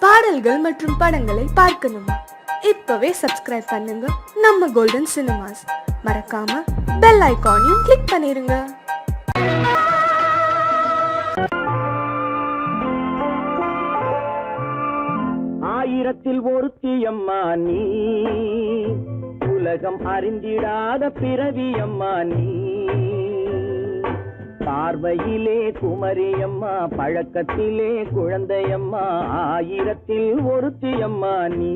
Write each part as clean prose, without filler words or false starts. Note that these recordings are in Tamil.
பாடல்கள் மற்றும் படங்களை பார்க்கணுமா? இப்பவே சப்ஸ்கிரைப் பண்ணுங்க நம்ம கோல்டன் சினிமாஸ். மறக்காம பெல் ஐகானையும் கிளிக் பண்ணிருங்க. ஆயிரத்தில் ஒருத்தியம்மா நீ, உலகம் அறிந்திடாத பிறவியம்மா நீ. பார்வையிலே குமரியம்மா, பழக்கத்திலே குழந்தையம்மா, ஆயிரத்தில் ஒருத்தியம்மா நீ.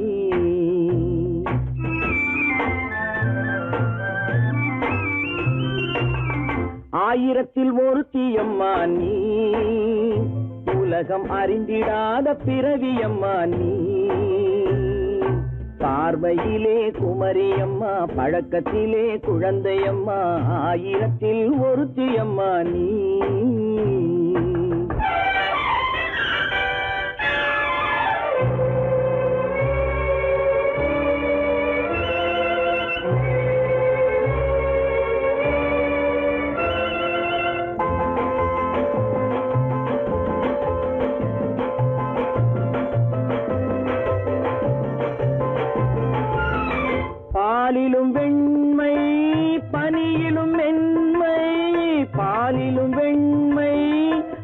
ஆயிரத்தில் ஒருத்தியம்மா நீ, உலகம் அறிந்திடாத பிறவியம்மா நீ. பார்வையிலே குமரியம்மா, பழக்கத்திலே குழந்தையம்மா, ஆயிரத்தில் ஒருத்தியம்மா நீ. பாலிலும் வெண்மை, பனியிலும் மென்மை, பாலிலும் வெண்மை,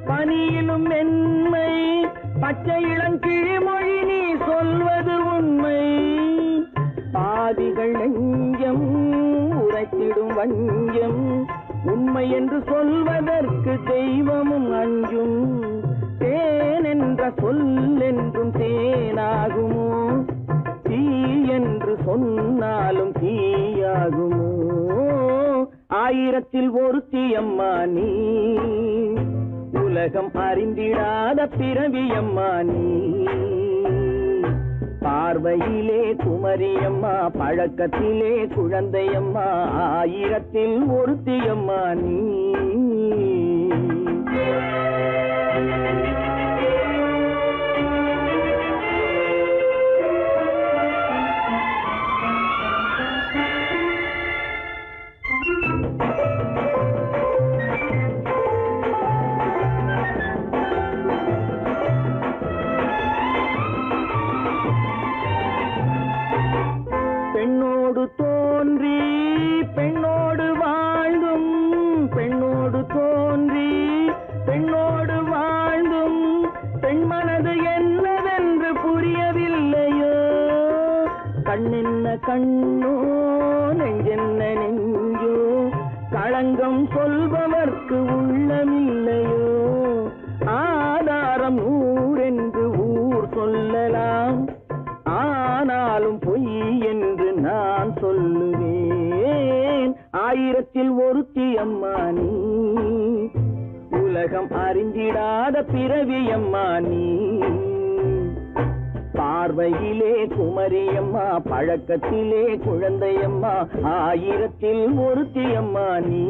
பனியிலும் மென்மை, பச்சை இளங்கிழிமொழி நீ சொல்வது உண்மை. பாதிகள் நெஞ்சம் உரைத்திடும் வஞ்சம், உண்மை என்று சொல்வதற்கு தெய்வமும் அஞ்சும். தேன் என்ற சொல் என்றும் தேனாகுமோ, தீ என்று சொன்னாலும் தீயாகுமோ. ஆயிரத்தில் ஒருத்தியம்மா நீ, உலகம் அறிந்திடாத பிறவியம்மா நீ. பார்வையிலே குமரியம்மா, பழக்கத்திலே குழந்தையம்மா, ஆயிரத்தில் ஒருத்தியம்மா நீ. பெண்ணோடு தோன்றி பெண்ணோடு வாழ்ந்தும், பெண்ணோடு தோன்றி பெண்ணோடு வாழ்ந்தும், பெண் மனது என்னவென்று புரியவில்லையோ. கண்ணென்ன கண்ணோ, நெஞ்சென்ன நெஞ்சோ, களங்கம் சொல்பவர்க்கு உள்ளமில்லையோ. ஆதாரம் ஊரென்று ஊர் சொல்லலாம், ஆனாலும் பொய் என்று நான் சொல்லுவேன். ஆயிரத்தில் ஒருத்தியம்மா நீ, உலகம் அறிந்திடாத பிறவியம்மா நீ. பார்வையிலே குமரியம்மா, பழக்கத்திலே குழந்தையம்மா, ஆயிரத்தில் ஒருத்தியம்மா நீ.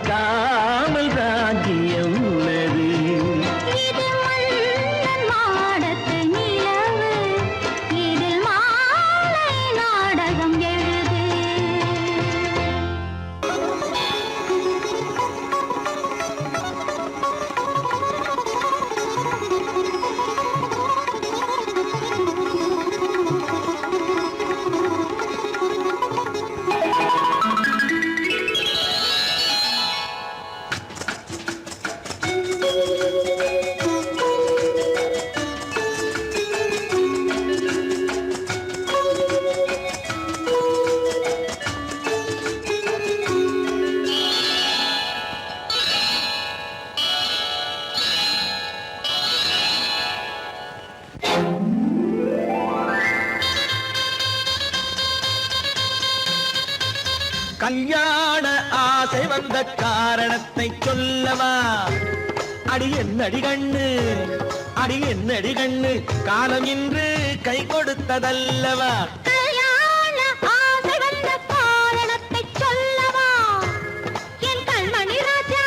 பார்க்காமல் ராஜ்யம் உள்ளது. இது மன்னன் மாடத்து நிலவு, இதில் மாலை நாடகம் எழுது. கல்யாண ஆசை வந்த காரணத்தை சொல்லவா? அடி என்னடி கண்ணு, அடி என்னடி கண்ணு, காலம் இன்று கை கொடுத்ததல்லவா? கல்யாண ஆசை வந்த காரணத்தை சொல்லவா? என் கண்மணி ராஜா,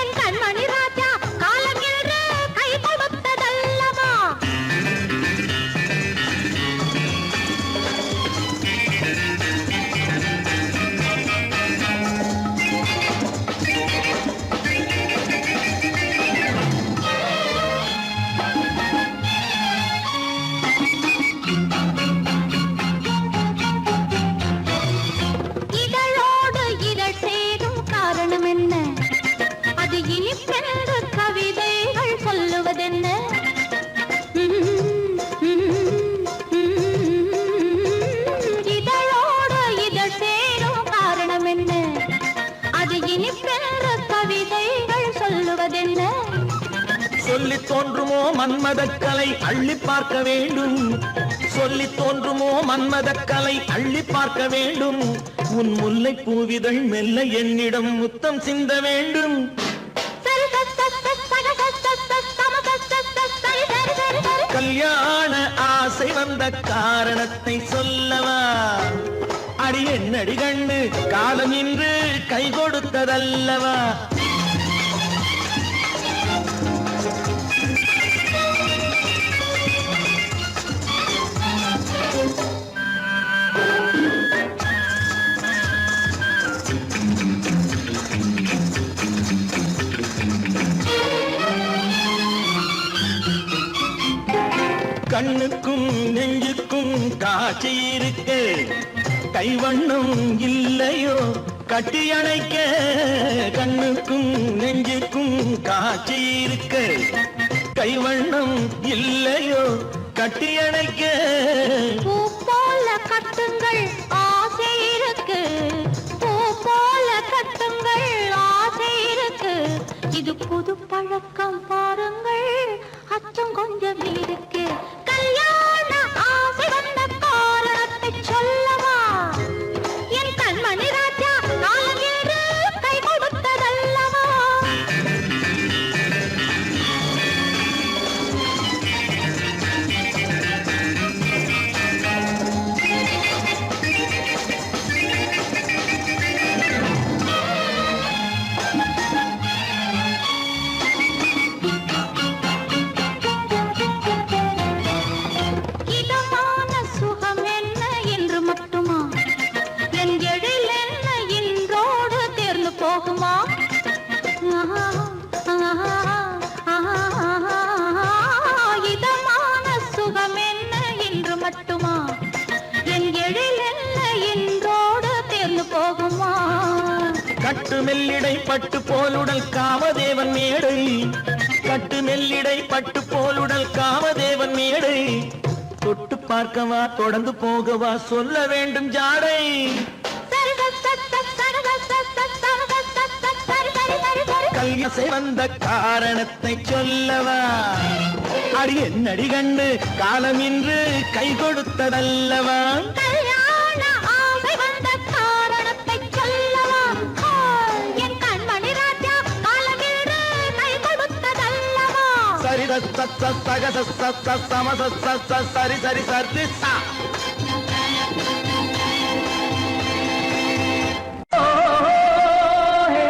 என் கண்மணி ராஜா, காலம் என்று கை கொடுத்ததல்லவா? இதழோடு இதழ் சேரும் காரணம் என்ன? அது இனிப்பென்று கவிதைகள் சொல்லுவதென்ன? இதழோடு இதழ் சேரும் காரணம் என்ன? அது இனிப்பென்று கவிதைகள் சொல்லுவதென்ன? சொல்லி தோன்றுமோ மன்மதக்கலை அள்ளி பார்க்க வேண்டும், சொல்லி தோன்றுமோ மன்மதக்கலை அள்ளி பார்க்க வேண்டும். உன் முல்லை பூவிதழ் மெல்ல என்னிடம் முத்தம் சிந்த வேண்டும். கல்யாண ஆசை வந்த காரணத்தை சொல்லவா? அடி என்னடி கண்ணு, காலம் இன்று கை கொடுத்ததல்லவா? கண்ணுக்கும் நெஞ்சுக்கும் காட்சி இருக்கு, கைவண்ணம் இல்லையோ கட்டி அணைக்க? கண்ணுக்கும் நெஞ்சுக்கும் காட்சி இருக்கு, கைவண்ணம் இல்லையோ கட்டி அணைக்க? பூ போல கட்டுங்கள் ஆசை இருக்கு, பூ போல கட்டுங்கள் ஆசை இருக்கு. இது புது பழக்கம் பாருங்கள், அச்சம் கொஞ்சம் இருக்கு. கல்யாண ஆசை வந்த காரணத்தை சொல்லவா? என் கண்மணி ராஜா, காலம் என்று கை கொடுத்ததல்லவா? இதமான சுகம் என்ன என்று மட்டுமா? என் எழில் என்ன இன்றோடு தேர்ந்து போகுமா? இதமான சுகம் என்ன என்று மட்டுமா? என் எழில் என்ன இன்றோடு தேர்ந்து போகுமா? கட்டு மெல்லிடை பட்டு போலுடல் காமதேவன் மேடை, கட்டு மெல்லிடை பட்டு போலுடல் காமதேவன் மேடை. தொட்டு பார்க்கவா தொடர்ந்து போகவா சொல்ல வேண்டும் ஜாடை. கல்யாசை வந்த காரணத்தை சொல்லவா? அடி என்னடி கண்டு, காலம் இன்று கை கொடுத்ததல்லவா? கல்யாண ஆசை வந்த காரணத்தை சொல்லவா? என் கண்மணி ராஜா, காலம் என்று கை கொடுத்ததல்லவா? சரி சக சம சரி சரி சரி சா. ஓ, ஹே,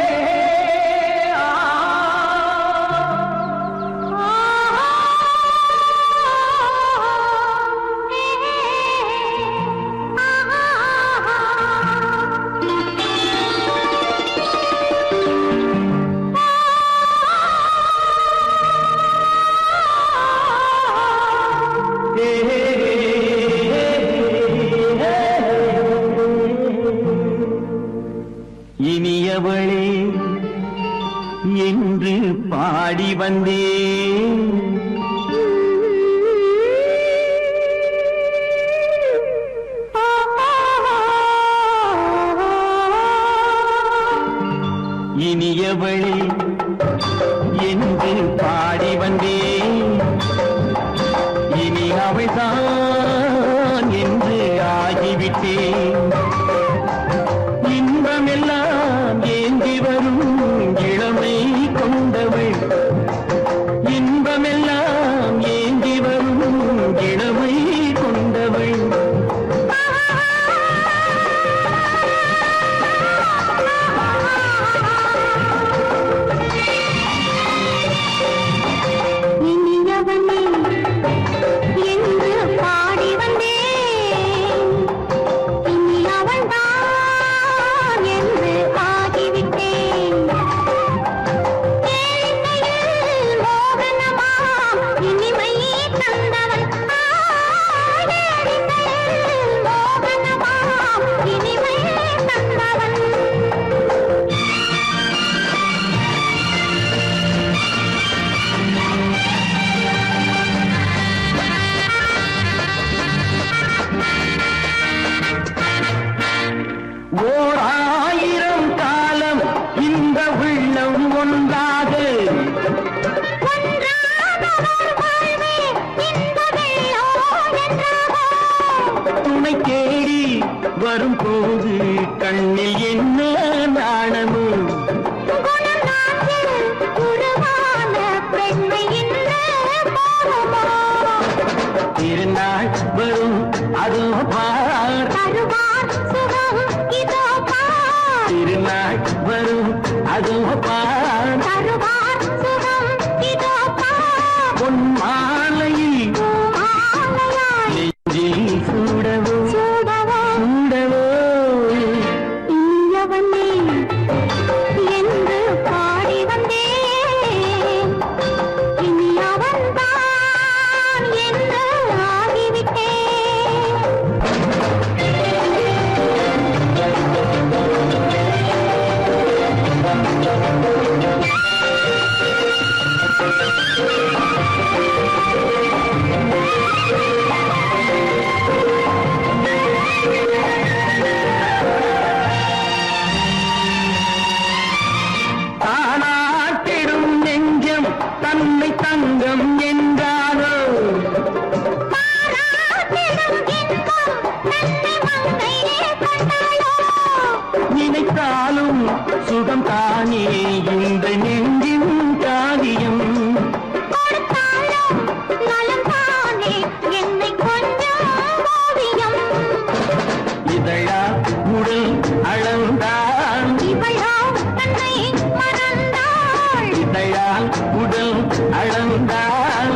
இனியவளே என்று பாடி வந்தேன். இனியவளே என்று பாடி வந்தேன். இனி அவள்தான் என்று ஆகிவிட்டேன். இன்பமெல்லாம் ஏந்தி வரும் இளமை கொண்டவள். இன்பமெல்லாம் ஏந்தி வரும் இளமை கொண்டவள். ஓர் ஆயிரம் காலம் இந்த உள்ளம் ஒன்றாக துணை தேடி வரும்போது கண்ணில் என்ன நாணமும் திருநாள் வரும் அதோ பார். திருநாள் வரும் அதோ பார். பொன் மாலையில் நெஞ்சில் சூடவோ சூடவோ என்று பாடி வந்தேன். இனி அவன்தான் என்று ஆகிவிட்டேன். தானாட்டிடும் நெஞ்சம் தன்னை தங்கம் என்றாரோ. நினைத்தாலும் சுகம் தானே இந்த நெஞ்சின் காரியம். இதழா உடல் அளந்தாள். இதழால் உடல் அளந்தாள்.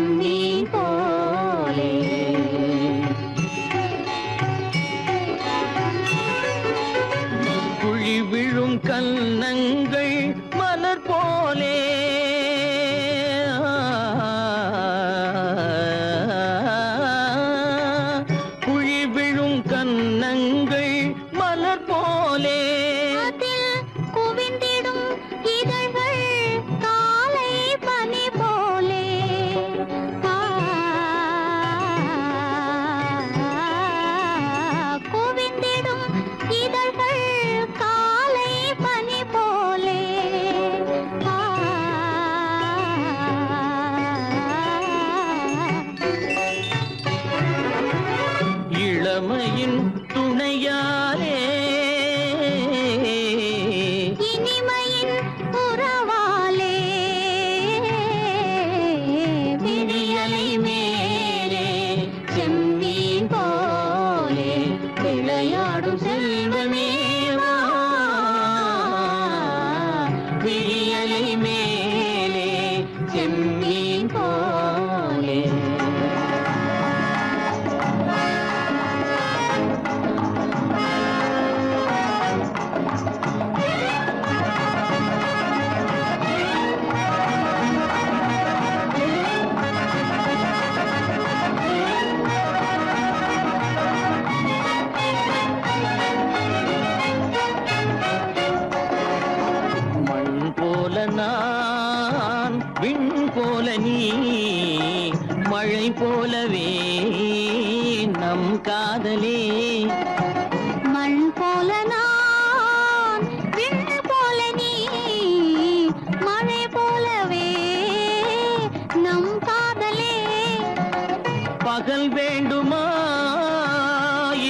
செம்மீன் போலே. குழி விழும் கன்னங்கள் மலர் போலே குழி விழும் கன்னங்கள் மலர் போலே அதில் குவிந்திடும் இதழ்கள் காலை பனி போலே. குவிந்திடும் இதழ்கள் காலை பனி போலே. இளமையின் துணையாலே இனிமையின் உறவாலே விடியலை மேலே செம்மீன் போலே விளையாடும் செல்வமேவா. விடியலை மேலே செம்மீன் போலே. மண் போல நான் விண் போல நீ மழை போலவே நம் காதலே. மண் போல நான் விண் போல நீ மழை போலவே நம் காதலே. பகல் வேண்டுமா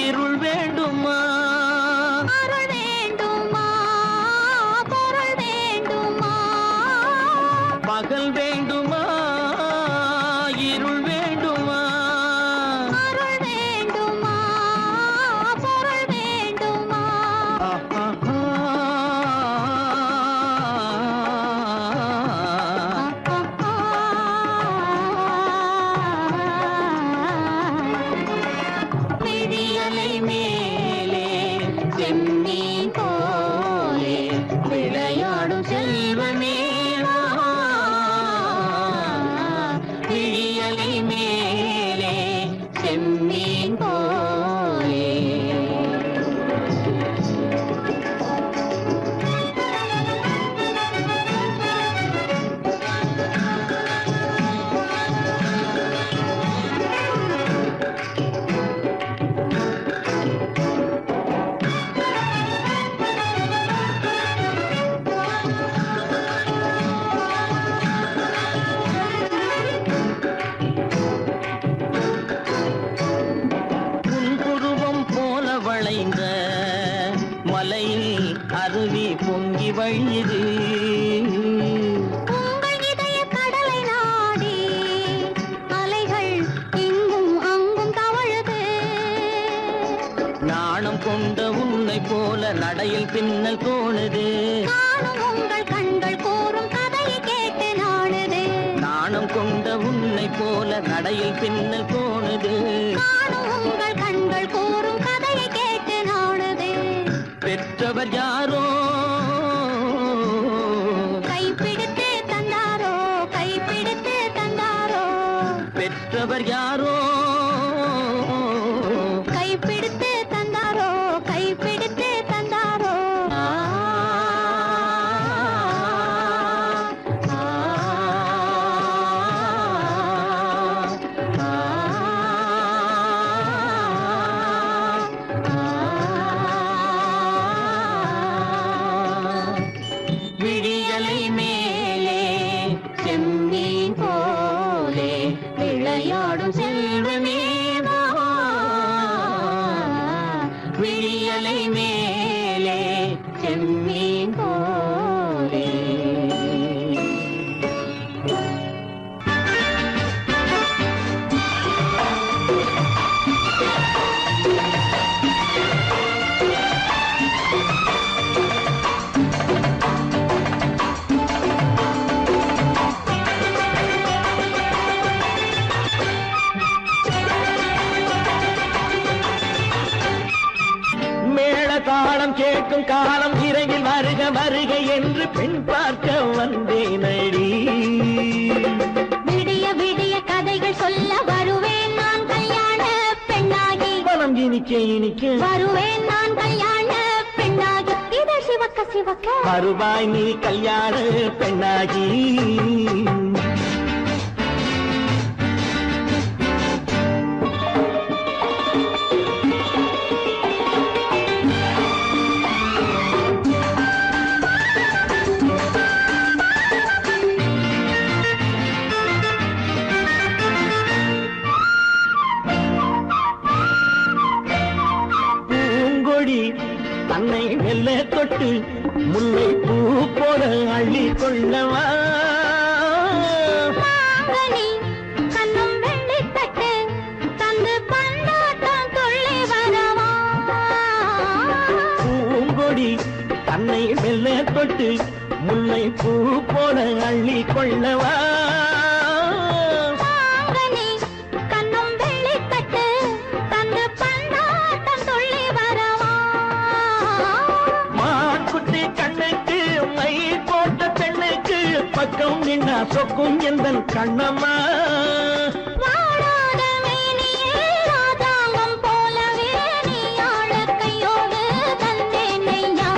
இருள் வேண்டுமா அருள் வேண்டுமா பொருள் வேண்டுமா. பகல் வேண்டுமா இருள் வேண்டுமா அருள் வேண்டுமா பொருள் வேண்டுமா. விடியலை மேலே செம்மீன் போலே விளையாடும் செல்வமேவா. விடியலை மேலே செம்மீன் போலே. உன் புருவம் போல வளைந்த மலையில் அருவி பொங்கி வழியுது. உங்கள் இதய கடலை நாடி அலைகள் இங்கும் அங்கும் தவழுது. நாணம் கொண்ட உன்னை போல நடையில் பின்னல் தோணுது. காணும் உங்கள் கண்கள் கூறும் கதையை கேட்டு நாடுது. நாணம் கொண்ட உன்னை போல நடையில் பின்னல் தோணுது. காணும் உங்கள் கண்கள் கூறும் கதையை கேட்டு நாடுது. பெற்றவர் யாரோ கைப்பிடித்து தந்தாரோ கைப்பிடித்து தந்தாரோ. பெற்றவர் யாரோ கைப்பிடித்து தந்தாரோ கைப்பிடித்து தந்தாரோ. விடியலை மேலே செம்மீன் போலே விளையாடும் செல்வமேவா. விடியலை மேலே செம்மீன் போலே. கேட்கும் காலம் விரைவில் வருக வருக என்று பெண் பார்க்க வந்தேனடி. விடிய விடிய கதைகள் சொல்ல வருவேன் நான் கல்யாண பெண்ணாகி. மனம் இனிக்க இனிக்க வருவேன் நான் கல்யாண பெண்ணாகி. இதழ் சிவக்க சிவக்க வருவாய் நீ கல்யாண பெண்ணாகி. தன்னை வெல்ல தொட்டு முல்லை பூ போல அள்ளி கொள்ளவா. கண்ணும் வெள்ளி தட்டு தந்து பண்டாட்டம் தொள்ளி வரவா. பூங்கொடி தன்னை வெல்ல தொட்டு முல்லை பூ போல அள்ளி கொள்ளவா. பக்கம் நின்னா சொக்கும் எந்தன் கண்ணம்மா. வாடாத மேனியே ராதாங்கம் போலவே நீ ஆள கையோடு தந்தேன் நெய்யா.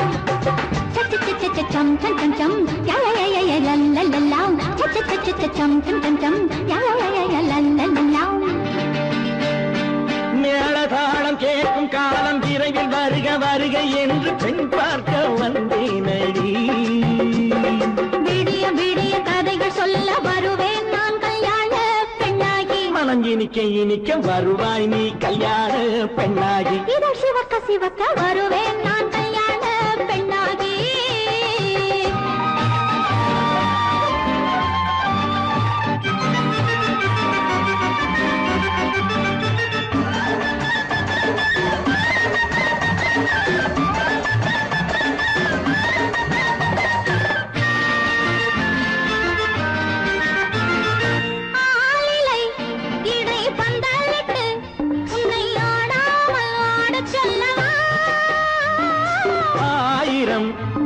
சச்ச சச்ச சச்சம் சம் சம் யய லல்லல்லாம். சச்ச சச்ச சச்சம் சம் சம் யய லல்லல்லாம். மேளதாளம் கேட்கும் காலம் விரைவில் வருக வருக என்று பெண் பார்க்க வந்தேனடி. விடிய விடிய கதைகள் சொல்ல வருவேன் நான் கல்யாண பெண்ணாகி. மனம் இனிக்க இனிக்க வருவாய் நீ கல்யாண பெண்ணாகி. இதழ் சிவக்க சிவக்க வருவேன் நான் கல்யாண பெண்ணாகி.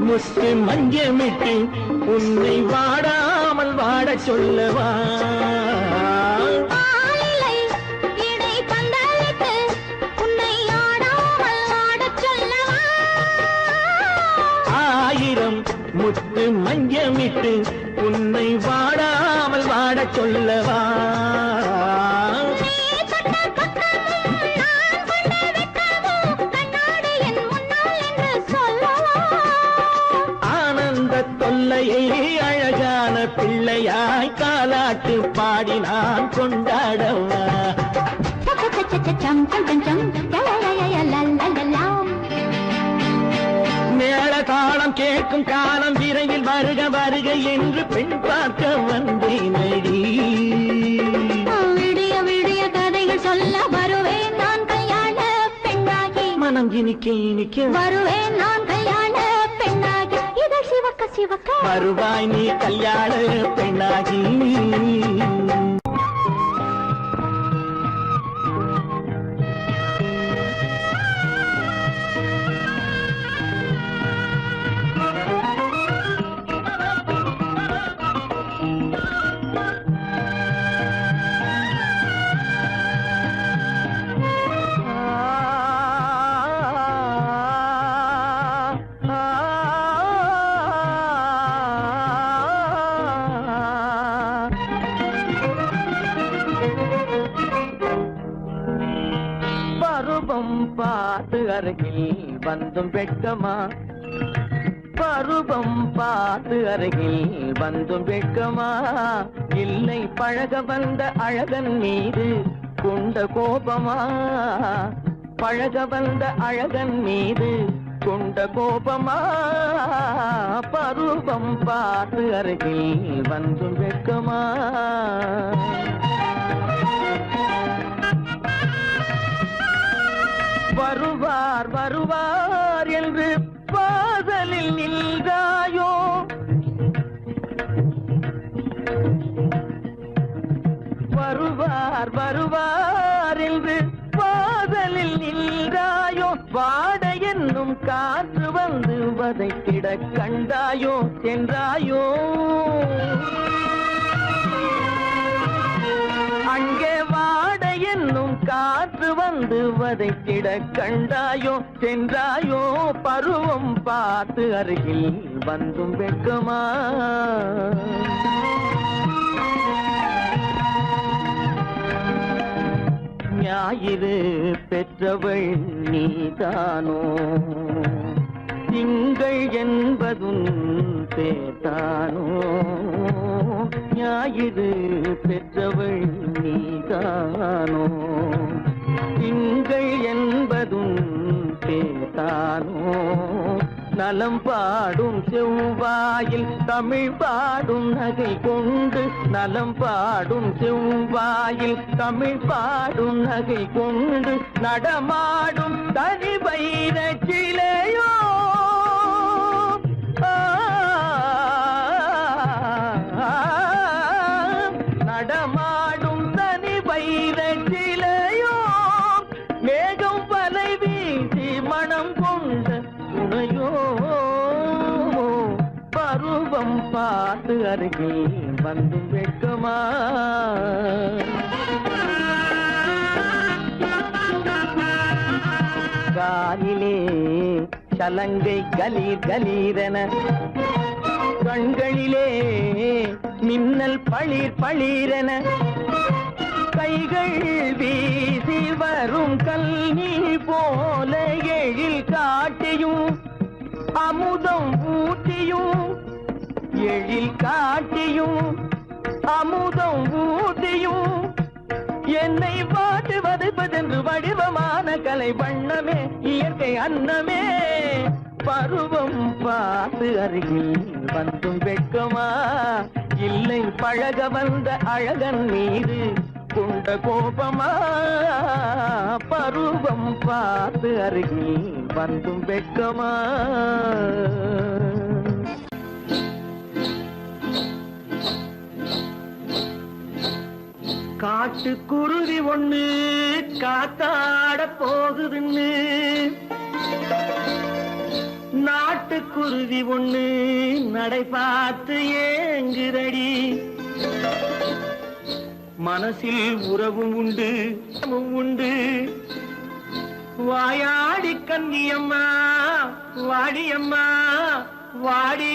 முத்து மஞ்சமிட்டு உன்னை வாடாமல் வாடச் சொல்லவா. ஆயிரம் முத்து மஞ்சமிட்டு உன்னை வாடாமல் வாடச் சொல்லவா. தொல்லையை அழகான பிள்ளையாய் காலாட்டு பாடி நான் கொண்டாடவா. மேளதாளம் கேட்கும் காலம் விரைவில் வருக வருக என்று பெண் பார்க்க வந்தேனடி. விடிய விடிய கதைகள் சொல்ல வருவேன் நான் கல்யாண பெண்ணாகி. மனம் இனிக்க இனிக்க வருவேன் நான் கல்யாண பெண்ணாகி. இதழ் சிவக்க சிவக்க வருவாய் நீ கல்யாண பெண்ணாகி. பருவம் பார்த்து அருகில் வந்தும் வெட்கமா. பருவம் பார்த்து அருகில் வந்தும் வெட்கமா. இல்லை பழக வந்த அழகன் மீது கொண்ட கோபமா. பழக வந்த அழகன் மீது கொண்ட கோபமா. பருவம் பார்த்து அருகில் வந்தும் வெட்கமா. வருவார் வருவார் என்று பாதலில் நின்றாயோ. வருவார் வருவார் என்று பாதலில் நின்றாயோ. வாடைய என்னும் காற்று வந்து வதைத்திட கண்டாயோ சென்றாயோ அங்கே வாட என்னும் காற்று வந்து வதைத்திட கண்டாயோ சென்றாயோ பருவம் பார்த்து அருகில் வந்தும் வெட்கமா ஞாயிறு பெற்றவள் நீதானோ திங்கள் என்பதும் பேதானோ ஞாயிறு பெற்றவள் நீதானோ திங்கள் என்பதும் பேதானோ நலம் பாடும் செவ்வாயில் தமிழ் பாடும் நகை கொண்டு நலம் பாடும் செவ்வாயில் தமிழ் பாடும் நகை கொண்டு நடமாடும் தனி வைர சிலையோ நடமாடும் தனி வைர சிலையோ மேகம் வலை வீசி மனம் கொண்ட துணையோ பருவம் பார்த்து அருகில் வந்து வெட்கமா காலிலே சலங்கை கலீர் கலீரென கண்களிலே மின்னல் பளிர் பளிரென கைகள் வீசி வரும் கல்வி போல எழில் காட்டியும் அமுதம் ஊட்டியும் எழில் காட்டியும் அமுதம் ஊட்டியும் என்னை பாட்டு வதைப்பதென்று வடிவமான கலை வண்ணமே இயற்கை அன்னமே பருவம் பார்த்து அருகில் வந்தும் வெட்கமா இல்லை பழக வந்த அழகன் மீது கொண்ட கோபமா பருவம் பார்த்து அருகில் வந்தும் வெட்கமா காட்டுக்குருவி ஒண்ணு காத்தாட போகுதுன்னு நாட்டுக்குருவி ஒண்ணு நடை பார்த்து ஏங்குதடி மனசில் உறவும் உண்டு உண்டு வாயாடி கன்னியம்மா வாடியம்மா வாடி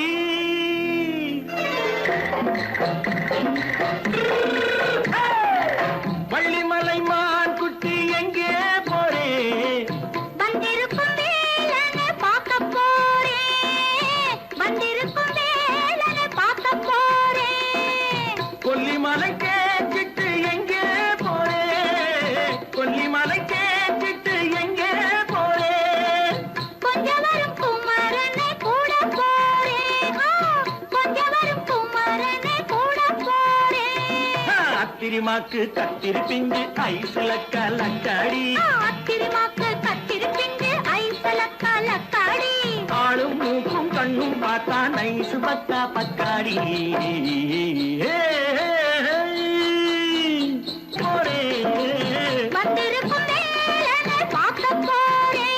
வள்ளிமலை மான் குட்டி எங்கே போறே வந்திருக்கும் வேலனை பார்க்க போறேன் வந்திருக்கும் வேலனை பார்க்க போறேன் கொல்லிமலை கேச்சிட்டு எங்கே போறே கொல்லிமலை கேச்சிட்டு எங்கே போறே கொஞ்சம் வரும் குமரனை கூட போறேன் கொஞ்சம் வரும் குமரனை கூட போறேன் அத்திரிமாக்கு கத்திருப்பிஞ்சு ஐசுல கலக்காடி அத்திரிமாக்கு கத்திருப்பிஞ்சு ஐசல கலக்காடி ஆளும் மூக்கும் கண்ணும் பார்த்தா நைசு பத்தா பக்காடி போரே வந்திருக்கும் வேலனை பார்க்க போறேன்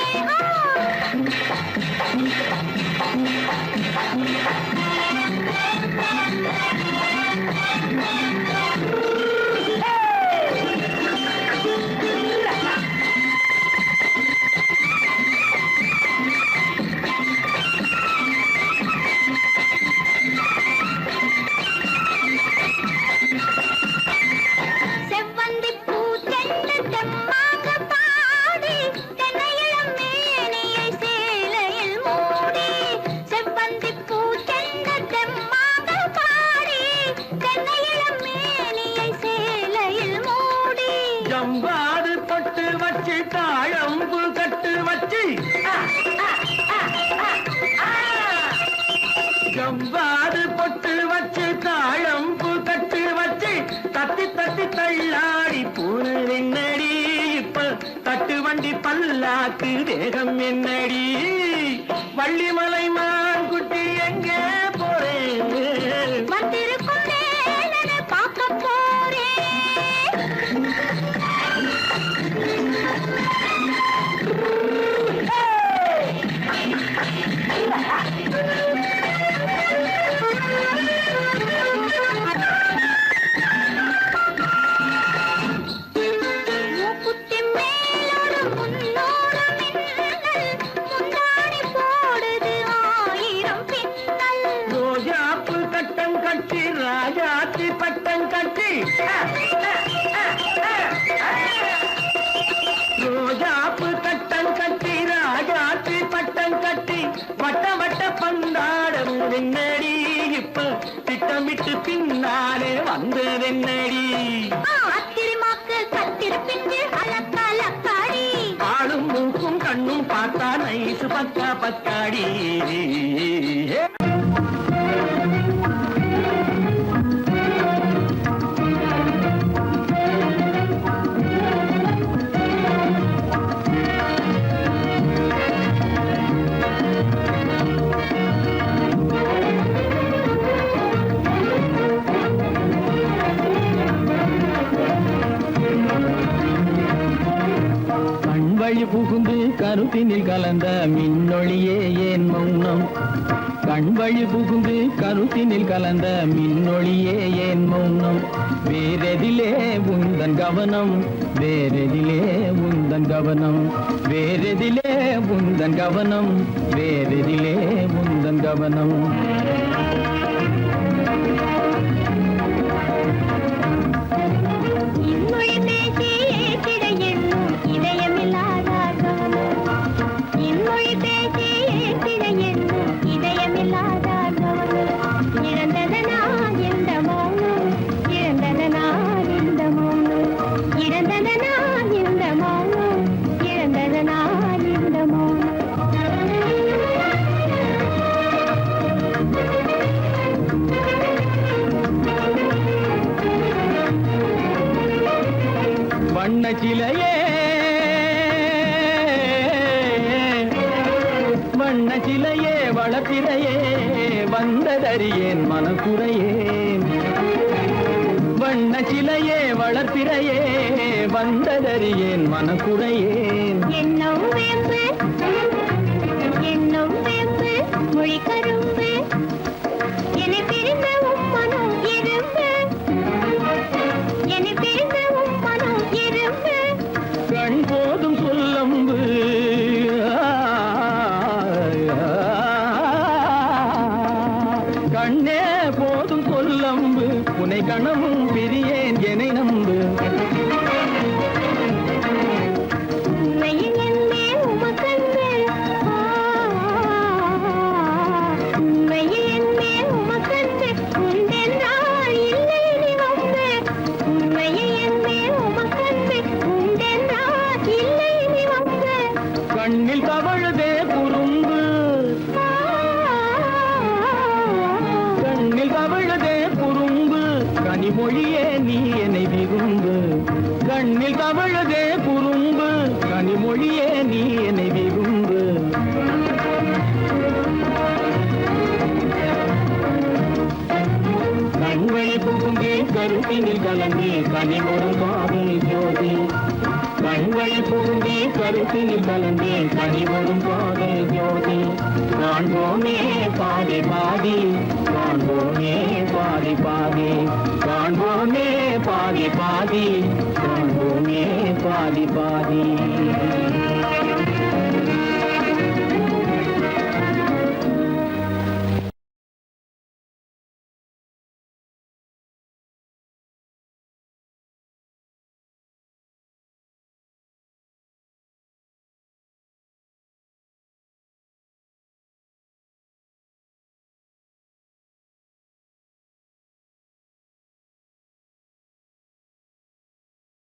செவ்வந்தி பூ தென்ன தெம்மாக பாடி தென்னையிளம் மேனியை சேலையில் மூடி செவ்வந்தி பூ தென்ன தெம்மாக பாடி தென்னையிளம் மேனியை சேலையில் மூடி ஜம்பாது தொட்டு வச்சு தாழம்பு கட்டு வச்சு ஜம்பாது பொட்டு வச்சு தாழம்பு கட்டு வச்சு தத்தி தத்தி தள்ளாடி பூனு என்னடி இப்ப தட்டு வண்டி பல்லாக்கு வேகம் என்னடி வள்ளிமலை மான் குட்டி எங்கே போறேன் வந்திருக்கும் வேலனை பார்க்க போறேன் என்னடி இப்ப திட்டமிட்டு பின்னாலே வந்ததென்னடி ஆத்திரமாக்கு கத்திருப்பிஞ்சு அலக்காடி ஆளும் மூக்கும் கண்ணும் பார்த்தா நைசு பக்கா பக்காடி கண்வழி புகுந்து கருத்தினில் கலந்த மின்னொளியே ஏன் மௌனம் கண்வழி புகுந்து கருத்தினில் கலந்த மின்னொளியே ஏன் மௌனம் வேறெதிலே உந்தன் கவனம் வேறெதிலே உந்தன் கவனம் வேறெதிலே உந்தன் கவனம் வேறெதிலே உந்தன் கவனம் இன்மொழி பேசி ஏற்றிட எண்ணும் இதயமில்லாதார் இன்மொழி பேசி ஏற்றிட எண்ணும் இதயமில்லாதார் இழந்ததனா இந்த மௌனம் இழந்ததனா இந்த மௌனம் இழந்ததனா இந்த மௌனம் இழந்ததனா இந்த மௌனம் வண்ண சிலையே வண்ண சிலையே வளப்பிறையே வந்ததறியேன் மனக்குறையேன் வண்ண சிலையே வளர்ப்பிறையே வந்ததறியேன் மனக்குறையேன் என்னும் வேம்பு மொழி கரும்பு என்னை பிரிந்த உம்மனும் இரும்பு என்னை பிரிந்த உம்மனும் இரும்பு கண் போதும் சொல்லம்பு கண்ணே போதும் சொல்லம்பு உனை கணமும் பிரியேன் எனை நம்பு உண்மையில் என்னே உமக்கன்று உண்மையில் என்னே உமக்கன்று உண்டென்றால் இல்லை நீ வம்பு உண்மையில் என்னே உமக்கன்று உண்டென்றால் இல்லை நீ வம்பு கண்ணில் தவழுதே குறும்பு கண்ணில் தவழுதே குறும்பு கனிமொழியே நீ என்னை விரும்பு கண்ணில் தவழுதே குறும்பு கனிமொழியே நீ என்னை விரும்பு கண்வழி புகுந்தே கருத்தினில் கலந்து கனிமொரு பாதை ஜோதி கண்வழி புகுந்தே கருத்தினில் கலந்து கனிமொரு பாதை ஜோதி காண்போமே பாதி பாதி காண்போமே பாதி பாதி காண்போமே பாதி பாதி காண்போமே பாதி பாதி